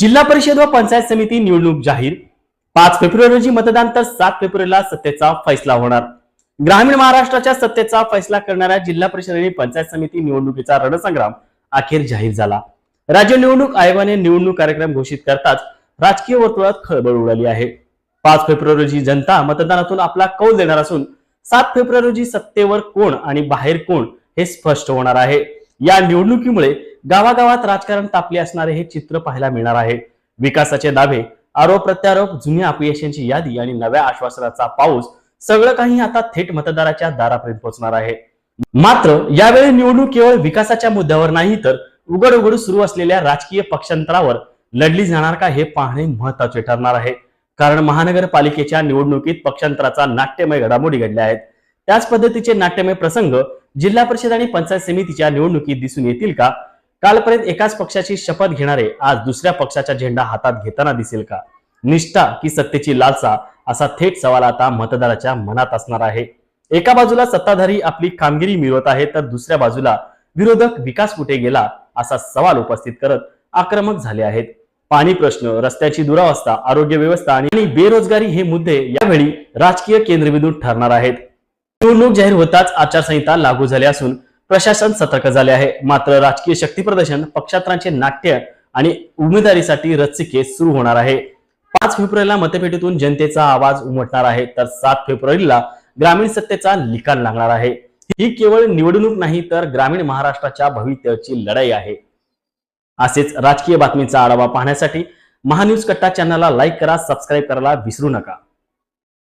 जिल्हा परिषद व पंचायत समिती निवडणूक जाहीर। 5 फेब्रुवारी रोजी मतदान तर 7 फेब्रुवारीला सत्तेचा फैसला होणार। ग्रामीण महाराष्ट्राच्या सत्तेचा फैसला करणाऱ्या जिल्हा परिषद आणि पंचायत समिती निवडणुकीचा रणसंग्राम अखेर जाहीर झाला। राज्य निवडणूक आयोगाने निवडणूक कार्यक्रम घोषित करताच राजकीय वर्तुळात खळबळ उडाली आहे। 5 फेब्रुवारी रोजी जनता मतदानातून आपला कौल देणार असून 7 फेब्रुवारी रोजी सत्तेवर कोण आणि बाहेर कोण हे स्पष्ट होणार आहे। या निवडणुकीमुळे गावागावात राजकारण तापले असणारे हे चित्र पाहायला मिळणार आहे। विकासाचे दावे, आरोप प्रत्यारोप, जुन्या अपयशांची यादी आणि नव्या आश्वासनाचा पाऊस, सगळं काही आता थेट मतदाराच्या दारापर्यंत पोहोचणार आहे। मात्र यावेळी निवडणूक केवळ विकासाच्या मुद्द्यावर नाही तर उघड उघड सुरू असलेल्या राजकीय पक्षांतरावर लढली जाणार का हे पाहणे महत्त्वाचे ठरणार आहे। कारण महानगरपालिकेच्या निवडणुकीत पक्षांतराचा नाट्यमय घडामोडी घडल्या आहेत। त्याच पद्धतीचे नाट्यमय प्रसंग जिल्हा परिषद आणि पंचायत समितीच्या निवडणुकीत दिसून येतील का? कालपर्यंत एकाच पक्षाची शपथ घेणारे आज दुसऱ्या पक्षाचा झेंडा हातात घेताना दिसेल का? निष्ठा की सत्तेची लालसा असा थेट सवाल आता मतदाराच्या मनात असणार आहे। एका बाजूला सत्ताधारी आपली कामगिरी मिळवत आहेत तर दुसऱ्या बाजूला विरोधक विकास कुठे गेला असा सवाल उपस्थित करत आक्रमक झाले आहेत। पाणी प्रश्न, रस्त्याची दुरावस्था, आरोग्य व्यवस्था आणि बेरोजगारी हे मुद्दे यावेळी राजकीय केंद्रबिंदू ठरणार आहेत। निवडणूक जाहीर होताच आचारसंहिता लागू झाली असून प्रशासन सतर्क झाले आहे। मात्र राजकीय शक्ती प्रदर्शन, पक्षांतरांचे नाट्य आणि उमेदवारीसाठी रस्सीखेच सुरू होणार आहे। 5 फेब्रुवारीला मतपेटीतून जनतेचा आवाज उमटणार आहे तर 7 फेब्रुवारीला ग्रामीण सत्तेचा निकाल लागणार आहे। ही केवळ निवडणूक नाही तर ग्रामीण महाराष्ट्राच्या भवितव्याची लढाई आहे। असेच राजकीय बातमीचा आढावा पाहण्यासाठी महान्यूज कट्टा चॅनलला लाईक करा, सबस्क्राईब करायला विसरू नका।